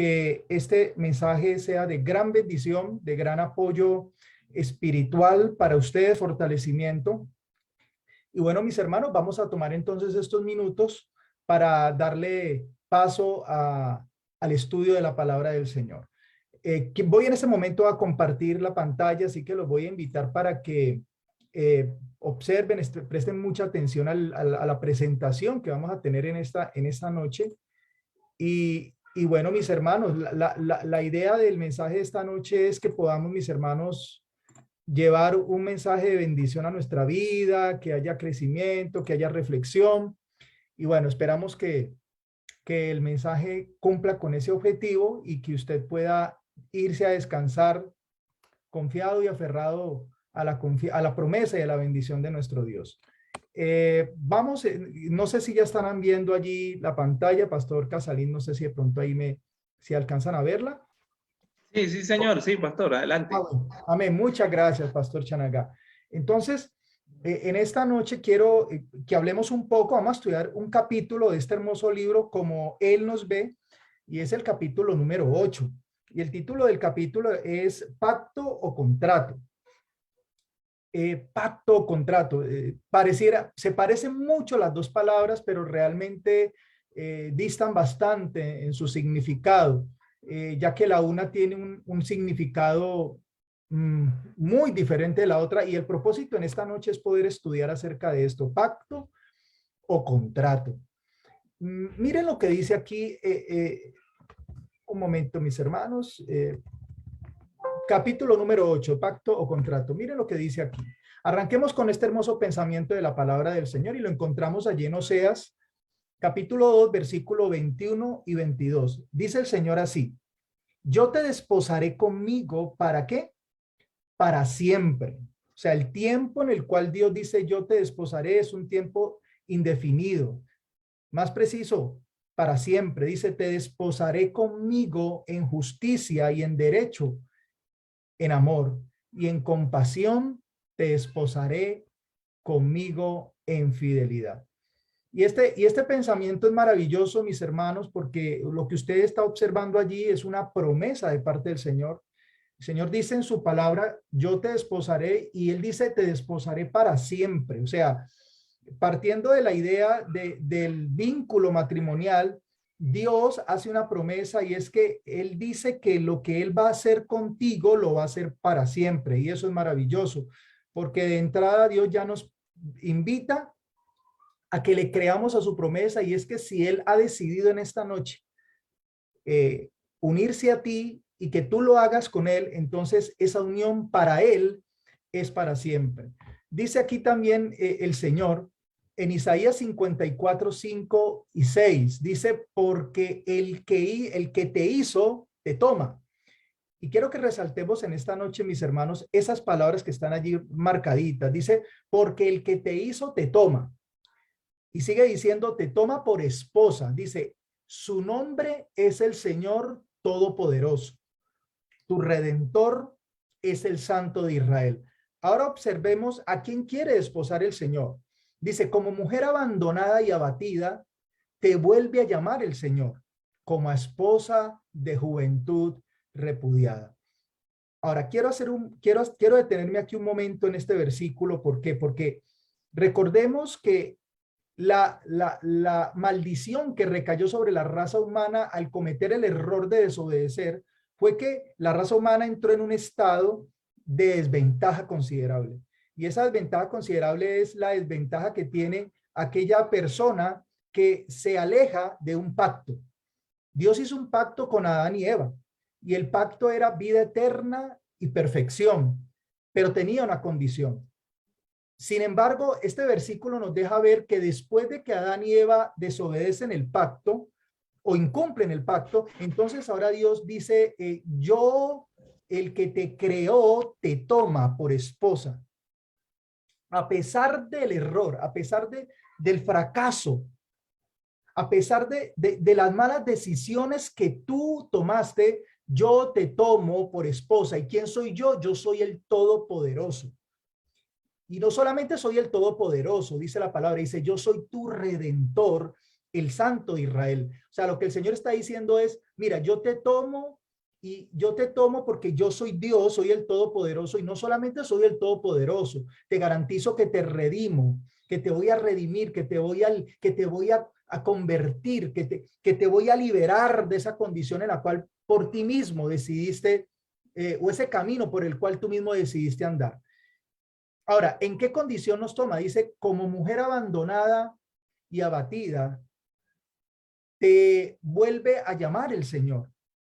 que este mensaje sea de gran bendición, de gran apoyo espiritual para ustedes, fortalecimiento. Y bueno, mis hermanos, vamos a tomar entonces estos minutos para darle paso al estudio de la palabra del Señor. Voy en este momento a compartir la pantalla, así que los voy a invitar para que observen, presten mucha atención a la presentación que vamos a tener en esta noche. Y bueno, mis hermanos, la idea del mensaje de esta noche es que podamos, mis hermanos, llevar un mensaje de bendición a nuestra vida, que haya crecimiento, que haya reflexión. Y bueno, esperamos que el mensaje cumpla con ese objetivo y que usted pueda irse a descansar confiado y aferrado a la promesa y a la bendición de nuestro Dios. Vamos, no sé si ya estarán viendo allí la pantalla, Pastor Casalín, no sé si de pronto ahí si alcanzan a verla. Sí, sí, señor, sí, pastor, adelante. Bueno. Amén, muchas gracias, Pastor Chanaga. Entonces, en esta noche quiero que hablemos un poco, vamos a estudiar un capítulo de este hermoso libro como Él nos ve, y es el capítulo número 8. Y el título del capítulo es Pacto o Contrato. Pacto o contrato. Se parecen mucho las dos palabras, pero realmente distan bastante en su significado, ya que la una tiene un significado muy diferente de la otra, y el propósito en esta noche es poder estudiar acerca de esto, pacto o contrato. Miren lo que dice aquí, un momento, mis hermanos, capítulo número 8, pacto o contrato. Miren lo que dice aquí. Arranquemos con este hermoso pensamiento de la palabra del Señor y lo encontramos allí en Oseas, capítulo 2, versículo 21 y 22. Dice el Señor así: yo te desposaré conmigo, ¿para qué? Para siempre. O sea, el tiempo en el cual Dios dice yo te desposaré es un tiempo indefinido. Más preciso, para siempre. Dice, te desposaré conmigo en justicia y en derecho, en amor y en compasión te desposaré conmigo en fidelidad. Y este pensamiento es maravilloso, mis hermanos, porque lo que usted está observando allí es una promesa de parte del Señor. El Señor dice en su palabra, yo te desposaré, y Él dice, te desposaré para siempre. O sea, partiendo de la idea del vínculo matrimonial, Dios hace una promesa, y es que Él dice que lo que Él va a hacer contigo lo va a hacer para siempre. Y eso es maravilloso, porque de entrada Dios ya nos invita a que le creamos a su promesa, y es que si Él ha decidido en esta noche unirse a ti y que tú lo hagas con Él, entonces esa unión para Él es para siempre. Dice aquí también el Señor en Isaías 54, 5 y 6, dice, porque el que te hizo, te toma. Y quiero que resaltemos en esta noche, mis hermanos, esas palabras que están allí marcaditas. Dice, porque el que te hizo, te toma. Y sigue diciendo, te toma por esposa. Dice, su nombre es el Señor Todopoderoso. Tu Redentor es el Santo de Israel. Ahora observemos a quién quiere desposar el Señor. Dice, como mujer abandonada y abatida, te vuelve a llamar el Señor, como a esposa de juventud repudiada. Ahora, quiero detenerme aquí un momento en este versículo. ¿Por qué? Porque recordemos que la maldición que recayó sobre la raza humana al cometer el error de desobedecer fue que la raza humana entró en un estado de desventaja considerable. Y esa desventaja considerable es la desventaja que tiene aquella persona que se aleja de un pacto. Dios hizo un pacto con Adán y Eva, y el pacto era vida eterna y perfección, pero tenía una condición. Sin embargo, este versículo nos deja ver que después de que Adán y Eva desobedecen el pacto o incumplen el pacto, entonces ahora Dios dice, yo, el que te creó, te toma por esposa. A pesar del error, a pesar del fracaso, a pesar de las malas decisiones que tú tomaste, yo te tomo por esposa. ¿Y quién soy yo? Yo soy el Todopoderoso. Y no solamente soy el Todopoderoso, dice la palabra, dice, yo soy tu Redentor el Santo de Israel. O sea, lo que el Señor está diciendo es, mira, yo te tomo y yo te tomo porque yo soy Dios, soy el Todopoderoso, y no solamente soy el Todopoderoso, te garantizo que te redimo, que te voy a redimir, que te voy a convertir, que te voy a liberar de esa condición en la cual por ti mismo decidiste, o ese camino por el cual tú mismo decidiste andar. Ahora, ¿en qué condición nos toma? Dice, como mujer abandonada y abatida, te vuelve a llamar el Señor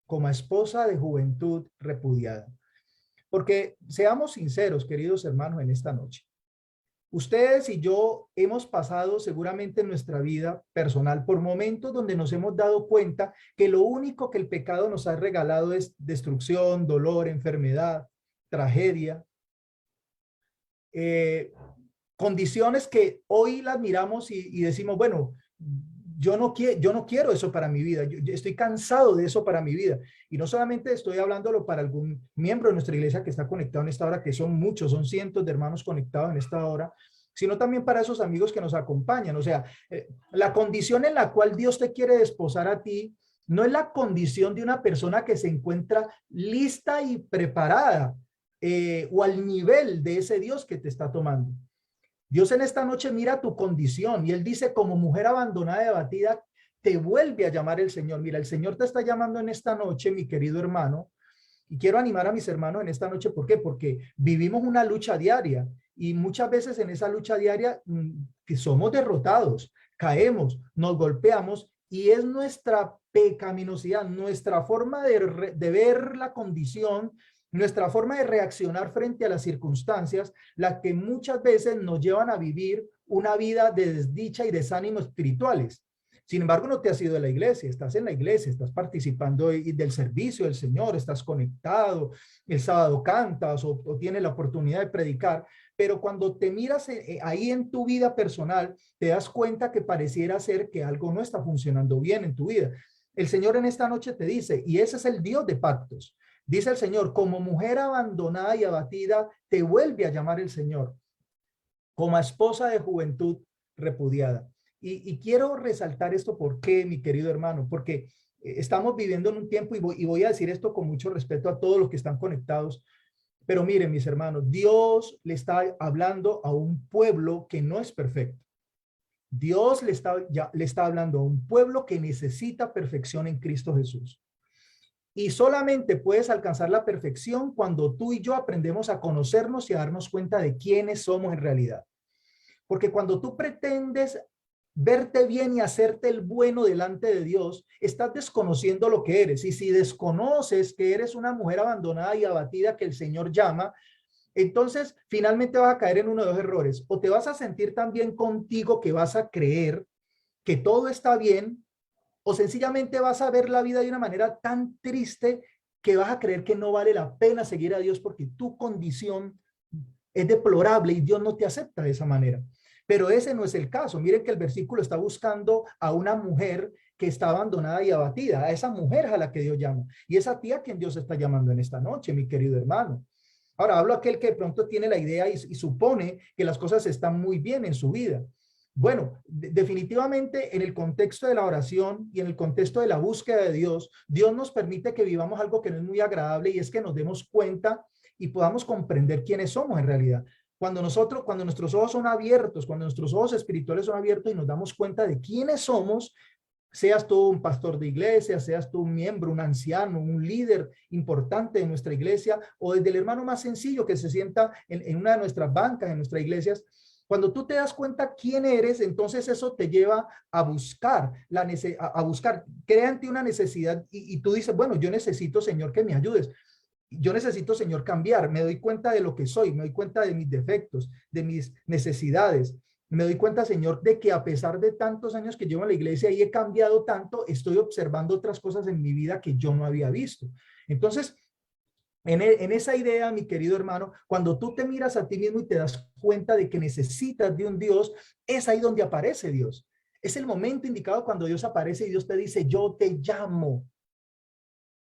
como esposa de juventud repudiada. Porque seamos sinceros, queridos hermanos, en esta noche. Ustedes y yo hemos pasado seguramente en nuestra vida personal por momentos donde nos hemos dado cuenta que lo único que el pecado nos ha regalado es destrucción, dolor, enfermedad, tragedia, condiciones que hoy las miramos y decimos, bueno, yo no quiero eso para mi vida, yo estoy cansado de eso para mi vida. Y no solamente estoy hablándolo para algún miembro de nuestra iglesia que está conectado en esta hora, que son muchos, son cientos de hermanos conectados en esta hora, sino también para esos amigos que nos acompañan. O sea, la condición en la cual Dios te quiere desposar a ti no es la condición de una persona que se encuentra lista y preparada, o al nivel de ese Dios que te está tomando. Dios en esta noche mira tu condición y Él dice, como mujer abandonada y abatida, te vuelve a llamar el Señor. Mira, el Señor te está llamando en esta noche, mi querido hermano, y quiero animar a mis hermanos en esta noche. ¿Por qué? Porque vivimos una lucha diaria y muchas veces en esa lucha diaria que somos derrotados, caemos, nos golpeamos, y es nuestra pecaminosidad, nuestra forma de ver la condición, nuestra forma de reaccionar frente a las circunstancias, la que muchas veces nos llevan a vivir una vida de desdicha y desánimo espirituales. Sin embargo, no te has ido de la iglesia, estás en la iglesia, estás participando del servicio del Señor, estás conectado, el sábado cantas o tienes la oportunidad de predicar, pero cuando te miras ahí en tu vida personal, te das cuenta que pareciera ser que algo no está funcionando bien en tu vida. El Señor en esta noche te dice, y ese es el Dios de pactos, dice el Señor, como mujer abandonada y abatida, te vuelve a llamar el Señor, como esposa de juventud repudiada. Y quiero resaltar esto, ¿por qué, mi querido hermano? Porque estamos viviendo en un tiempo, y voy a decir esto con mucho respeto a todos los que están conectados, pero miren, mis hermanos, Dios le está hablando a un pueblo que no es perfecto. Dios le está hablando a un pueblo que necesita perfección en Cristo Jesús. Y solamente puedes alcanzar la perfección cuando tú y yo aprendemos a conocernos y a darnos cuenta de quiénes somos en realidad. Porque cuando tú pretendes verte bien y hacerte el bueno delante de Dios, estás desconociendo lo que eres. Y si desconoces que eres una mujer abandonada y abatida que el Señor llama, entonces finalmente vas a caer en uno de dos errores. O te vas a sentir tan bien contigo que vas a creer que todo está bien, o sencillamente vas a ver la vida de una manera tan triste que vas a creer que no vale la pena seguir a Dios porque tu condición es deplorable y Dios no te acepta de esa manera. Pero ese no es el caso. Miren que el versículo está buscando a una mujer que está abandonada y abatida, a esa mujer a la que Dios llama. Y es a ti a quien Dios está llamando en esta noche, mi querido hermano. Ahora hablo a aquel que de pronto tiene la idea y supone que las cosas están muy bien en su vida. Bueno, definitivamente en el contexto de la oración y en el contexto de la búsqueda de Dios, Dios nos permite que vivamos algo que no es muy agradable, y es que nos demos cuenta y podamos comprender quiénes somos en realidad. Cuando nuestros ojos son abiertos, cuando nuestros ojos espirituales son abiertos y nos damos cuenta de quiénes somos, seas tú un pastor de iglesia, seas tú un miembro, un anciano, un líder importante de nuestra iglesia, o desde el hermano más sencillo que se sienta en una de nuestras bancas, en nuestras iglesias. Cuando tú te das cuenta quién eres, entonces eso te lleva a buscar, crea en ti una necesidad, y tú dices, bueno, yo necesito, Señor, que me ayudes. Yo necesito, Señor, cambiar. Me doy cuenta de lo que soy, me doy cuenta de mis defectos, de mis necesidades. Me doy cuenta, Señor, de que a pesar de tantos años que llevo en la iglesia y he cambiado tanto, estoy observando otras cosas en mi vida que yo no había visto. Entonces, en esa idea, mi querido hermano, cuando tú te miras a ti mismo y te das cuenta de que necesitas de un Dios, es ahí donde aparece Dios. Es el momento indicado cuando Dios aparece y Dios te dice, yo te llamo.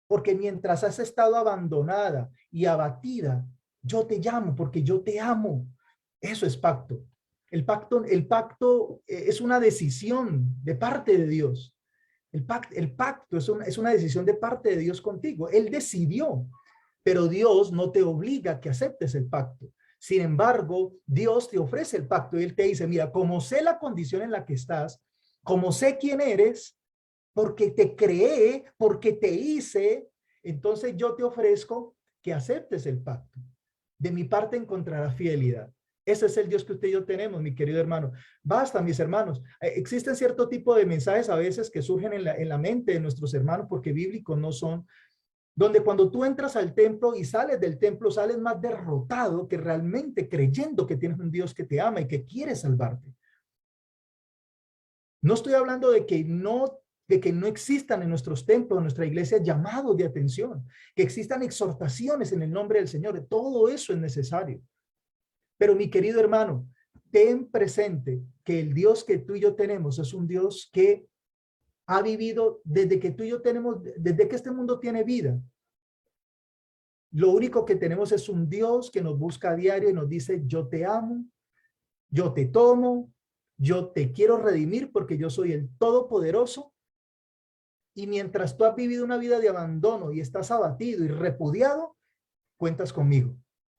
Porque mientras has estado abandonada y abatida, yo te llamo porque yo te amo. Eso es pacto. El pacto es una decisión de parte de Dios. El pacto es una decisión de parte de Dios contigo. Él decidió, pero Dios no te obliga a que aceptes el pacto. Sin embargo, Dios te ofrece el pacto y Él te dice, mira, como sé la condición en la que estás, como sé quién eres, porque te creé, porque te hice, entonces yo te ofrezco que aceptes el pacto. De mi parte encontrarás fidelidad. Ese es el Dios que usted y yo tenemos, mi querido hermano. Basta, mis hermanos. Existen cierto tipo de mensajes a veces que surgen en la mente de nuestros hermanos porque bíblicos no son, donde cuando tú entras al templo y sales del templo, sales más derrotado que realmente creyendo que tienes un Dios que te ama y que quiere salvarte. No estoy hablando de que no existan en nuestros templos, en nuestra iglesia, llamados de atención, que existan exhortaciones en el nombre del Señor. Todo eso es necesario. Pero mi querido hermano, ten presente que el Dios que tú y yo tenemos es un Dios que ha vivido desde que tú y yo tenemos, desde que este mundo tiene vida. Lo único que tenemos es un Dios que nos busca a diario y nos dice, yo te amo, yo te tomo, yo te quiero redimir porque yo soy el Todopoderoso. Y mientras tú has vivido una vida de abandono y estás abatido y repudiado, cuentas conmigo,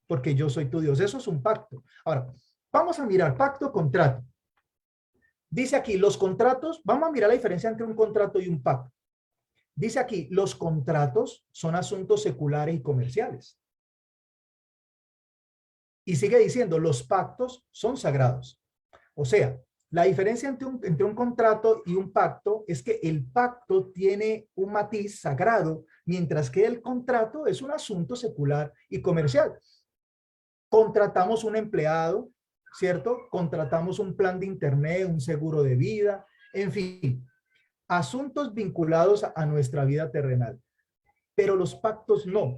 porque yo soy tu Dios. Eso es un pacto. Ahora, vamos a mirar pacto, contrato. Dice aquí, los contratos, vamos a mirar la diferencia entre un contrato y un pacto. Dice aquí, los contratos son asuntos seculares y comerciales. Y sigue diciendo, los pactos son sagrados. O sea, la diferencia entre un contrato y un pacto es que el pacto tiene un matiz sagrado, mientras que el contrato es un asunto secular y comercial. Contratamos un empleado, ¿cierto? Contratamos un plan de internet, un seguro de vida, en fin, asuntos vinculados a nuestra vida terrenal. Pero los pactos no.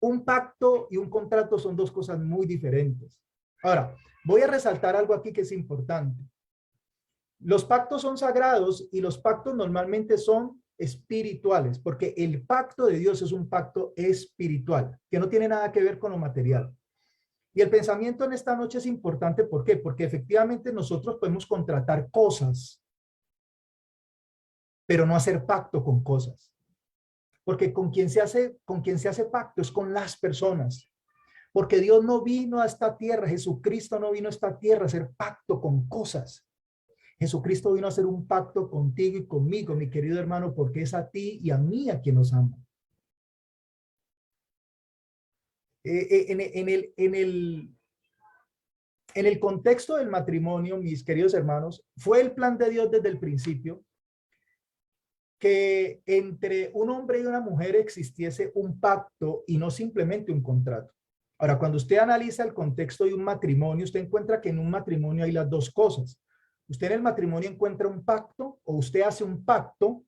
Un pacto y un contrato son dos cosas muy diferentes. Ahora, voy a resaltar algo aquí que es importante. Los pactos son sagrados y los pactos normalmente son espirituales, porque el pacto de Dios es un pacto espiritual, que no tiene nada que ver con lo material. Y el pensamiento en esta noche es importante, ¿por qué? Porque efectivamente nosotros podemos contratar cosas, pero no hacer pacto con cosas. Porque con quien se hace pacto es con las personas. Porque Dios no vino a esta tierra, Jesucristo no vino a esta tierra a hacer pacto con cosas. Jesucristo vino a hacer un pacto contigo y conmigo, mi querido hermano, porque es a ti y a mí a quien nos ama. En el contexto del matrimonio, mis queridos hermanos, fue el plan de Dios desde el principio que entre un hombre y una mujer existiese un pacto y no simplemente un contrato. Ahora, cuando usted analiza el contexto de un matrimonio, usted encuentra que en un matrimonio hay las dos cosas. Usted en el matrimonio encuentra un pacto o usted hace un pacto,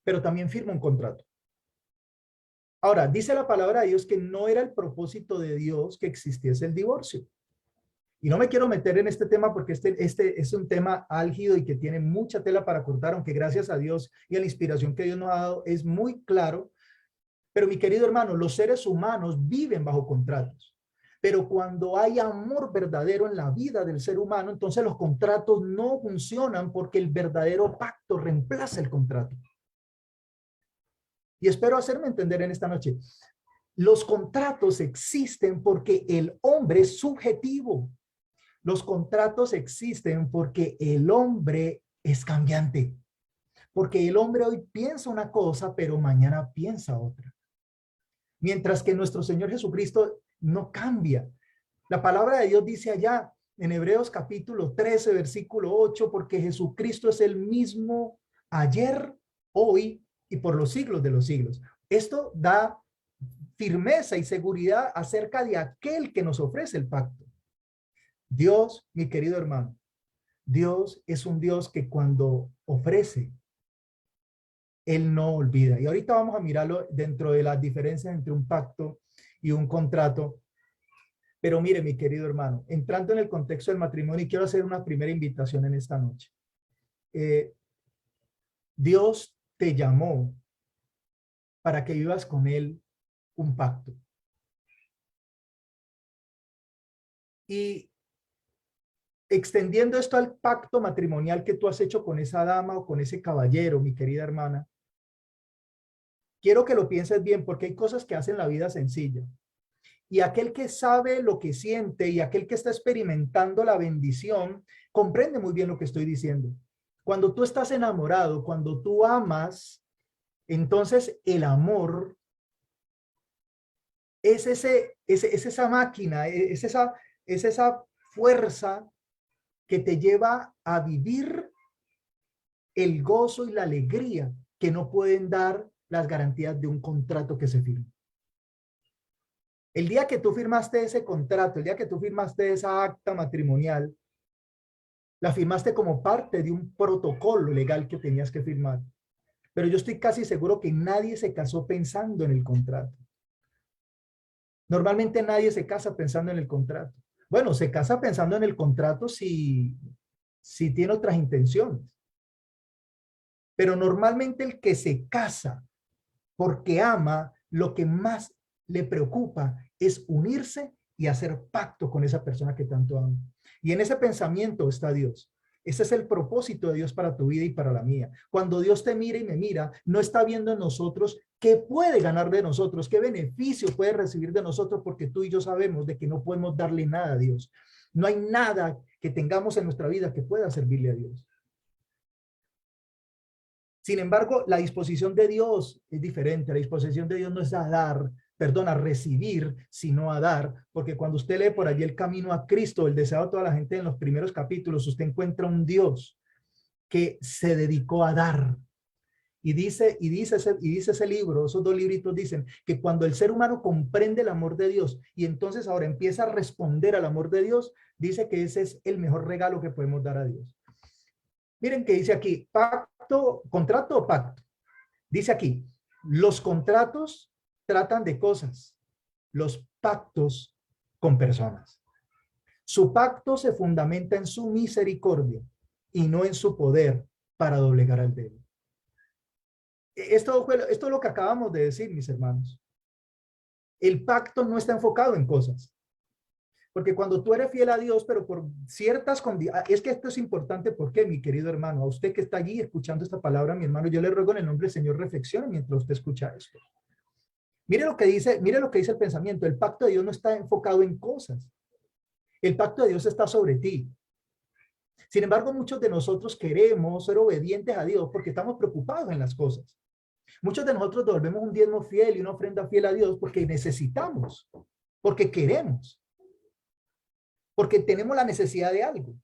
pero también firma un contrato. Ahora, dice la palabra de Dios que no era el propósito de Dios que existiese el divorcio. Y no me quiero meter en este tema porque este es un tema álgido y que tiene mucha tela para cortar, aunque gracias a Dios y a la inspiración que Dios nos ha dado es muy claro. Pero mi querido hermano, los seres humanos viven bajo contratos. Pero cuando hay amor verdadero en la vida del ser humano, entonces los contratos no funcionan porque el verdadero pacto reemplaza el contrato. Y espero hacerme entender en esta noche. Los contratos existen porque el hombre es subjetivo. Los contratos existen porque el hombre es cambiante. Porque el hombre hoy piensa una cosa, pero mañana piensa otra. Mientras que nuestro Señor Jesucristo no cambia. La palabra de Dios dice allá en Hebreos capítulo 13, versículo 8, porque Jesucristo es el mismo ayer, hoy y por los siglos de los siglos. Esto da firmeza y seguridad acerca de aquel que nos ofrece el pacto. Dios, mi querido hermano, Dios es un Dios que cuando ofrece, Él no olvida. Y ahorita vamos a mirarlo dentro de las diferencias entre un pacto y un contrato. Pero mire, mi querido hermano, entrando en el contexto del matrimonio, quiero hacer una primera invitación en esta noche. Dios te llamó para que vivas con Él un pacto. Y extendiendo esto al pacto matrimonial que tú has hecho con esa dama o con ese caballero, mi querida hermana, quiero que lo pienses bien porque hay cosas que hacen la vida sencilla. Y aquel que sabe lo que siente y aquel que está experimentando la bendición, comprende muy bien lo que estoy diciendo. Cuando tú estás enamorado, cuando tú amas, entonces el amor es esa máquina, es esa fuerza que te lleva a vivir el gozo y la alegría que no pueden dar las garantías de un contrato que se firma. El día que tú firmaste ese contrato, el día que tú firmaste esa acta matrimonial, la firmaste como parte de un protocolo legal que tenías que firmar. Pero yo estoy casi seguro que nadie se casó pensando en el contrato. Normalmente nadie se casa pensando en el contrato. Bueno, se casa pensando en el contrato si tiene otras intenciones. Pero normalmente el que se casa porque ama, lo que más le preocupa es unirse y hacer pacto con esa persona que tanto ama. Y en ese pensamiento está Dios. Ese es el propósito de Dios para tu vida y para la mía. Cuando Dios te mira y me mira, no está viendo en nosotros qué puede ganar de nosotros, qué beneficio puede recibir de nosotros, porque tú y yo sabemos de que no podemos darle nada a Dios. No hay nada que tengamos en nuestra vida que pueda servirle a Dios. Sin embargo, la disposición de Dios es diferente. La disposición de Dios no es a dar, perdón, a recibir, sino a dar. Porque cuando usted lee por allí el camino a Cristo, el deseo de toda la gente en los primeros capítulos, usted encuentra un Dios que se dedicó a dar. Y dice ese libro, esos dos libritos dicen que cuando el ser humano comprende el amor de Dios y entonces ahora empieza a responder al amor de Dios, dice que ese es el mejor regalo que podemos dar a Dios. Miren que dice aquí, pacto, contrato o pacto. Dice aquí, los contratos tratan de cosas, los pactos con personas. Su pacto se fundamenta en su misericordia y no en su poder para doblegar al débil. Esto es lo que acabamos de decir, mis hermanos. El pacto no está enfocado en cosas. Porque cuando tú eres fiel a Dios, pero por ciertas condiciones, es que esto es importante porque, mi querido hermano, a usted que está allí escuchando esta palabra, mi hermano, yo le ruego en el nombre del Señor, reflexione mientras usted escucha esto. Mire lo que dice el pensamiento. El pacto de Dios no está enfocado en cosas. El pacto de Dios está sobre ti. Sin embargo, muchos de nosotros queremos ser obedientes a Dios porque estamos preocupados en las cosas. Muchos de nosotros devolvemos un diezmo fiel y una ofrenda fiel a Dios porque necesitamos, porque queremos, porque tenemos la necesidad de algo.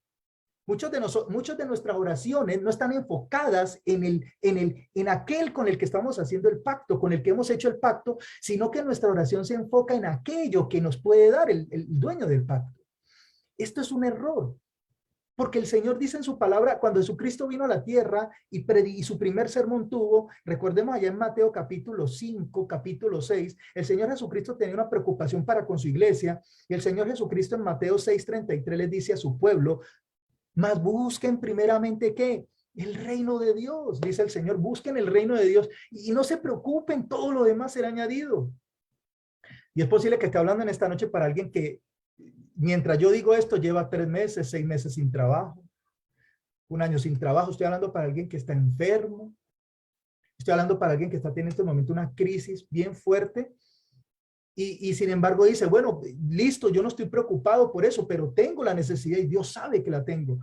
Muchos de nuestras oraciones no están enfocadas en aquel con el que estamos haciendo el pacto, con el que hemos hecho el pacto, sino que nuestra oración se enfoca en aquello que nos puede dar el dueño del pacto. Esto es un error, porque el Señor dice en su palabra, cuando Jesucristo vino a la tierra y su primer sermón tuvo, recordemos allá en Mateo capítulo 5, capítulo 6, el Señor Jesucristo tenía una preocupación para con su iglesia, y el Señor Jesucristo en Mateo 6:33 les dice a su pueblo, mas busquen primeramente ¿qué? El reino de Dios, dice el Señor, busquen el reino de Dios y no se preocupen, todo lo demás será añadido. Y es posible que esté hablando en esta noche para alguien que, mientras yo digo esto, lleva 3 meses, 6 meses sin trabajo, 1 año sin trabajo. Estoy hablando para alguien que está enfermo. Estoy hablando para alguien que está teniendo en este momento una crisis bien fuerte. Y sin embargo dice, bueno, listo, yo no estoy preocupado por eso, pero tengo la necesidad y Dios sabe que la tengo.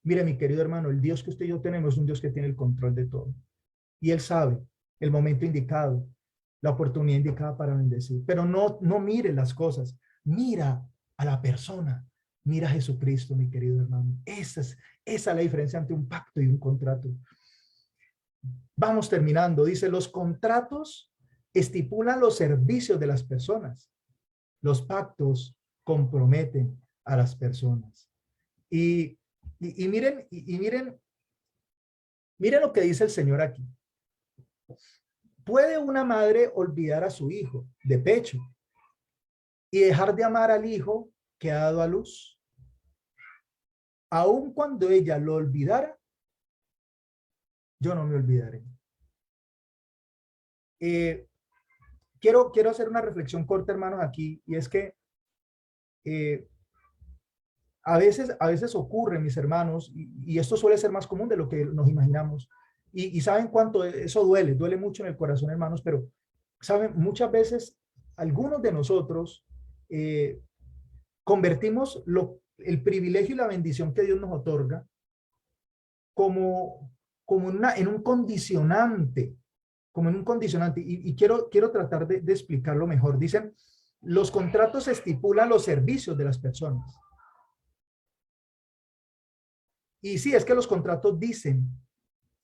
Mire, mi querido hermano, el Dios que usted y yo tenemos es un Dios que tiene el control de todo. Y Él sabe el momento indicado, la oportunidad indicada para bendecir. Pero no mire las cosas, mira a la persona, mira a Jesucristo, mi querido hermano. Esa es la diferencia entre un pacto y un contrato. Vamos terminando. Dice, los contratos estipulan los servicios de las personas. Los pactos comprometen a las personas. Y miren lo que dice el Señor aquí. ¿Puede una madre olvidar a su hijo de pecho y dejar de amar al hijo que ha dado a luz? Aun cuando ella lo olvidara, yo no me olvidaré. Quiero hacer una reflexión corta, hermanos, aquí, y es que a veces ocurre, mis hermanos, y esto suele ser más común de lo que nos imaginamos. Y saben cuánto eso duele, duele mucho en el corazón, hermanos, pero saben, muchas veces algunos de nosotros convertimos el privilegio y la bendición que Dios nos otorga como, en un condicionante, como en un condicionante. Y quiero tratar de explicarlo mejor. Dicen, los contratos estipulan los servicios de las personas. Y sí, es que los contratos dicen,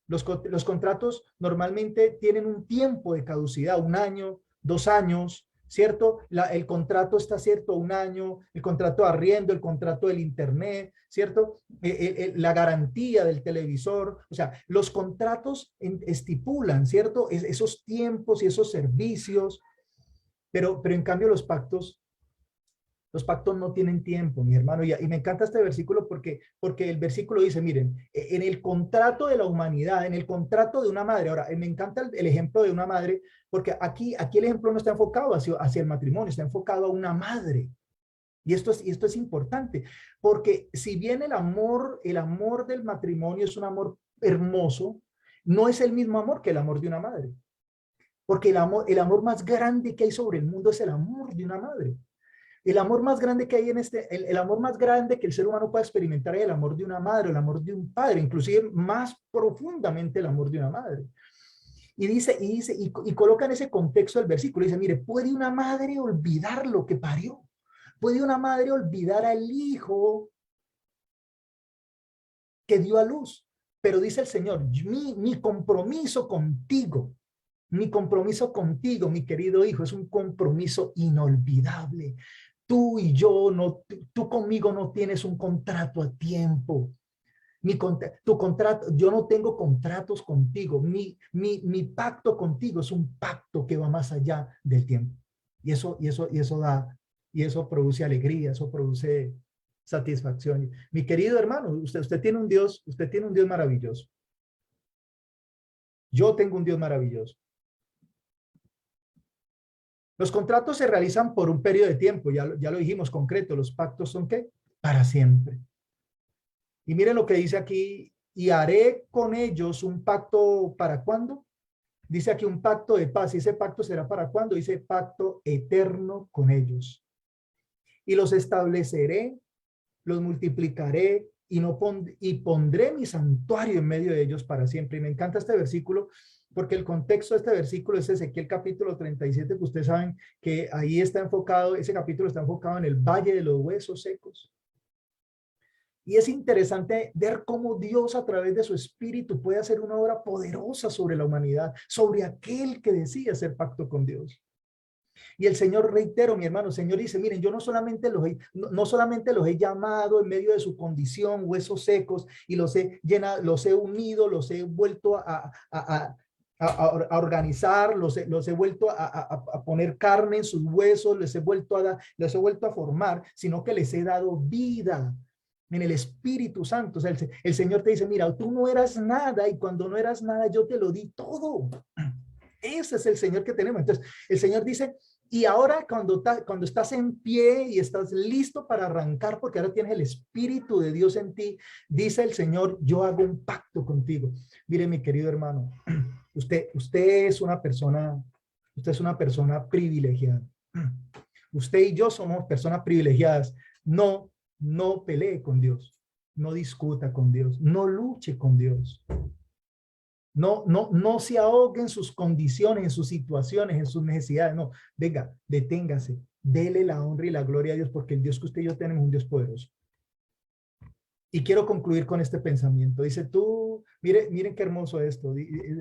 los contratos normalmente tienen un tiempo de caducidad, 1 año, 2 años, ¿cierto? El contrato está cierto 1 año, el contrato de arriendo, el contrato del internet, ¿cierto? La garantía del televisor, o sea, los contratos estipulan, ¿cierto? Esos tiempos y esos servicios, pero en cambio los pactos no tienen tiempo, mi hermano, y me encanta este versículo porque el versículo dice, miren, en el contrato de la humanidad, en el contrato de una madre, ahora, me encanta el ejemplo de una madre, porque aquí el ejemplo no está enfocado hacia el matrimonio, está enfocado a una madre. Y esto es importante, porque si bien el amor del matrimonio es un amor hermoso, no es el mismo amor que el amor de una madre. Porque el amor más grande que hay sobre el mundo es el amor de una madre. El amor más grande que hay el amor más grande que el ser humano puede experimentar es el amor de una madre, el amor de un padre, inclusive más profundamente el amor de una madre. Y coloca en ese contexto el versículo, dice, mire, ¿puede una madre olvidar lo que parió? ¿Puede una madre olvidar al hijo que dio a luz? Pero dice el Señor, mi compromiso contigo, mi querido hijo, es un compromiso inolvidable. Tú y yo, tú conmigo no tienes un contrato a tiempo. Tu contrato, yo no tengo contratos contigo. Mi pacto contigo es un pacto que va más allá del tiempo. Y eso produce alegría, eso produce satisfacción. Mi querido hermano, usted tiene un Dios, maravilloso. Yo tengo un Dios maravilloso. Los contratos se realizan por un periodo de tiempo, ya lo dijimos concreto, los pactos son ¿qué? Para siempre. Y miren lo que dice aquí, y haré con ellos un pacto, ¿para cuándo? Dice aquí un pacto de paz, y ese pacto será ¿para cuándo? Dice pacto eterno con ellos. Y los estableceré, los multiplicaré, y pondré mi santuario en medio de ellos para siempre. Y me encanta este versículo, porque el contexto de este versículo es Ezequiel capítulo 37, que ustedes saben que ahí está enfocado, ese capítulo está enfocado en el valle de los huesos secos. Y es interesante ver cómo Dios a través de su espíritu puede hacer una obra poderosa sobre la humanidad, sobre aquel que decide hacer pacto con Dios. Y el Señor, reitero, mi hermano, el Señor dice, miren, yo no solamente los he llamado en medio de su condición, huesos secos, y los he llenado, los he unido, los he vuelto a organizar, los he vuelto a poner carne en sus huesos, los he vuelto a formar, sino que les he dado vida en el Espíritu Santo. O sea, el Señor te dice, mira, tú no eras nada, y cuando no eras nada, yo te lo di todo. Ese es el Señor que tenemos. Entonces, el Señor dice, y ahora cuando estás en pie y estás listo para arrancar, porque ahora tienes el Espíritu de Dios en ti, dice el Señor, yo hago un pacto contigo. Mire, mi querido hermano, usted es una persona privilegiada. Usted y yo somos personas privilegiadas. No pelee con Dios, no discuta con Dios, no luche con Dios. No se ahogue en sus condiciones, en sus situaciones, en sus necesidades. No, venga, deténgase, dele la honra y la gloria a Dios, porque el Dios que usted y yo tenemos es un Dios poderoso. Y quiero concluir con este pensamiento. Dice miren qué hermoso esto.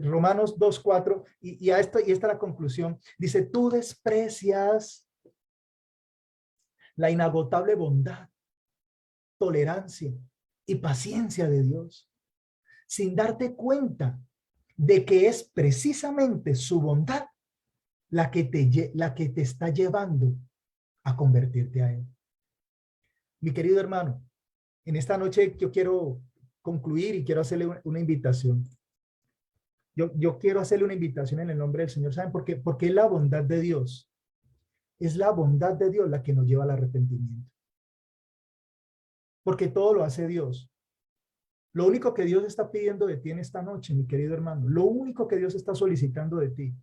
Romanos 2:4, y esta es la conclusión. Dice, tú desprecias la inagotable bondad, tolerancia y paciencia de Dios, sin darte cuenta de que es precisamente su bondad la que te está llevando a convertirte a Él. Mi querido hermano, en esta noche yo quiero concluir y quiero hacerle una invitación. Yo quiero hacerle una invitación en el nombre del Señor. ¿Saben por qué? Porque es la bondad de Dios. Es la bondad de Dios la que nos lleva al arrepentimiento. porque todo lo hace Dios. Lo único que Dios está pidiendo de ti en esta noche, mi querido hermano, lo único que Dios está solicitando de ti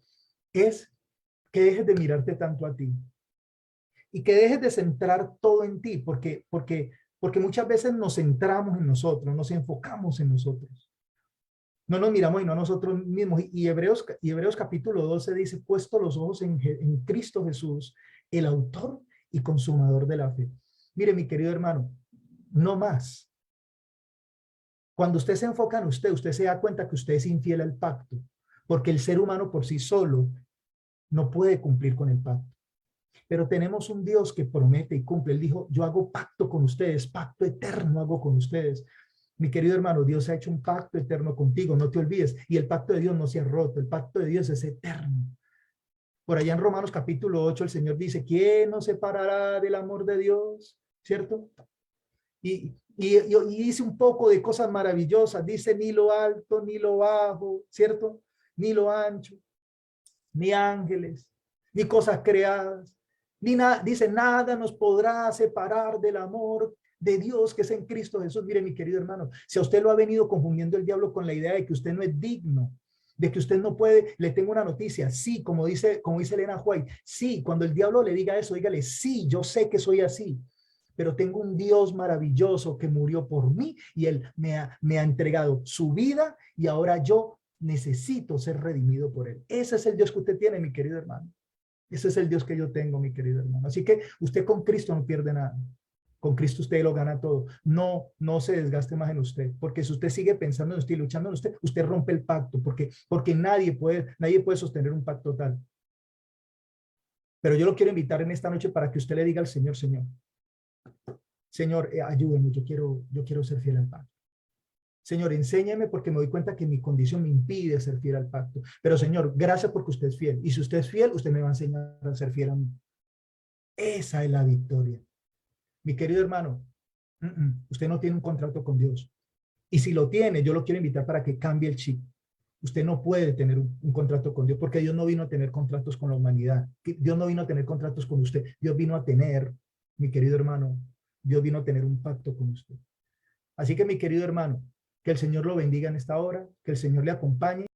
es que dejes de mirarte tanto a ti y que dejes de centrar todo en ti, porque muchas veces nos centramos en nosotros, nos enfocamos en nosotros. No nos miramos y no a nosotros mismos. Y Hebreos capítulo 12 dice, puesto los ojos en Cristo Jesús, el autor y consumador de la fe. Mire, mi querido hermano, no más. Cuando usted se enfoca en usted, usted se da cuenta que usted es infiel al pacto, porque el ser humano por sí solo no puede cumplir con el pacto. Pero tenemos un Dios que promete y cumple. Él dijo, yo hago pacto con ustedes, pacto eterno hago con ustedes. Mi querido hermano, Dios ha hecho un pacto eterno contigo, no te olvides. Y el pacto de Dios no se ha roto, el pacto de Dios es eterno. Por allá en Romanos capítulo 8 el Señor dice, ¿quién nos separará del amor de Dios? ¿Cierto? Y dice un poco de cosas maravillosas. Dice, ni lo alto, ni lo bajo, ¿cierto? Ni lo ancho, ni ángeles, ni cosas creadas, ni nada. Dice, nada nos podrá separar del amor de Dios que es en Cristo Jesús. Mire, mi querido hermano, si a usted lo ha venido confundiendo el diablo con la idea de que usted no es digno, de que usted no puede, le tengo una noticia. Sí, como dice Elena White, sí, cuando el diablo le diga eso, dígale, sí, yo sé que soy así, pero tengo un Dios maravilloso que murió por mí y él me ha entregado su vida y ahora yo necesito ser redimido por él. Ese es el Dios que usted tiene, mi querido hermano. Ese es el Dios que yo tengo, mi querido hermano. Así que usted con Cristo no pierde nada. Con Cristo usted lo gana todo. No se desgaste más en usted, porque si usted sigue pensando en usted y luchando en usted, usted rompe el pacto, porque nadie puede sostener un pacto tal. Pero yo lo quiero invitar en esta noche para que usted le diga al Señor, Señor, ayúdeme, yo quiero ser fiel al pacto. Señor, enséñame porque me doy cuenta que mi condición me impide ser fiel al pacto. Pero Señor, gracias porque usted es fiel. Y si usted es fiel, usted me va a enseñar a ser fiel a mí. Esa es la victoria. Mi querido hermano, usted no tiene un contrato con Dios. Y si lo tiene, yo lo quiero invitar para que cambie el chip. Usted no puede tener un contrato con Dios porque Dios no vino a tener contratos con la humanidad. Dios no vino a tener contratos con usted. Dios vino a tener, mi querido hermano, Dios vino a tener un pacto con usted. Así que, mi querido hermano, que el Señor lo bendiga en esta hora, que el Señor le acompañe.